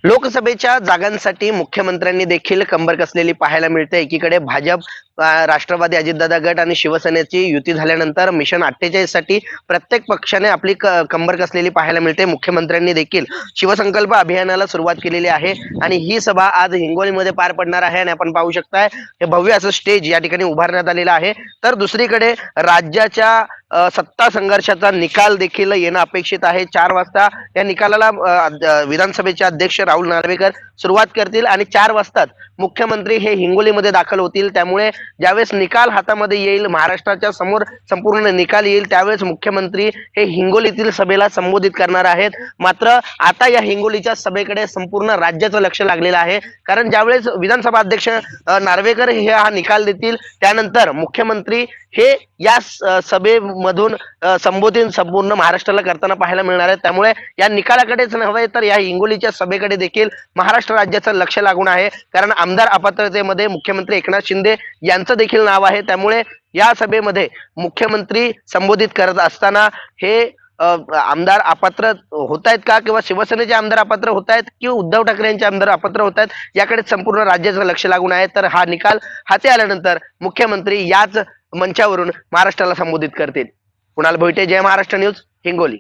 लोकसभेच्या जागांसाठी मुख्यमंत्र्यांनी देखील कंबर कसलेली पाहायला मिळते। एकीकडे भाजप, राष्ट्रवादी, अजितदादा गट आणि शिवसेनेची युती झाल्यानंतर मिशन 48 साठी प्रत्येक पक्षाने आपली कंबर कसलेली पाहायला मिळते। मुख्यमंत्र्यांनी देखील शिवसंकल्प अभियानाला सुरुवात केलेली आहे आणि ही सभा आज हिंगोलीमध्ये पार पडणार आहे आणि आपण पाहू शकताय हे भव्य असं स्टेज या ठिकाणी उभारण्यात आलेलं आहे। तर दुसरीकडे राज्याच्या सत्ता संघर्षाचा निकाल देखील येणं अपेक्षित आहे। 4 वाजता या निकालाला विधानसभेचे अध्यक्ष राहुल नार्वेकर सुरुवात करतील आणि 4 वाजता मुख्यमंत्री हे हिंगोलीमध्ये दाखल होतील। त्यामुळे ज्यावेळेस निकाल हातामध्ये येईल, महाराष्ट्राच्या समोर संपूर्ण निकाल येईल, त्यावेळेस मुख्यमंत्री हे हिंगोलीतील सभेला संबोधित करणार आहेत। मात्र आता या हिंगोलीच्या सभेकडे संपूर्ण राज्याचं लक्ष लागलेलं आहे, कारण ज्यावेळेस विधानसभा अध्यक्ष नार्वेकर हे हा निकाल देतील, त्यानंतर मुख्यमंत्री हे या सभेमधून संबोधित संपूर्ण महाराष्ट्राला करताना पाहायला मिळणार आहे। त्यामुळे या निकालाकडेच नव्हे तर या हिंगोलीच्या सभेकडे देखील महाराष्ट्र राज्याचं लक्ष लागून आहे, कारण आमदार अपात्रतेमध्ये मुख्यमंत्री एकनाथ शिंदे यांचं देखील नाव आहे। त्यामुळे या सभेमध्ये मुख्यमंत्री संबोधित करत असताना हे आमदार अपात्र होत आहेत का, किंवा शिवसेनेचे आमदार अपात्र होत आहेत किंवा उद्धव ठाकरे यांचे आमदार अपात्र होत आहेत, याकडे संपूर्ण राज्याचं लक्ष लागून आहे। तर हा निकाल हाती आल्यानंतर मुख्यमंत्री याच मंचावरून महाराष्ट्राला संबोधित करतील। कुणाल भोईटे, जय महाराष्ट्र न्यूज, हिंगोली।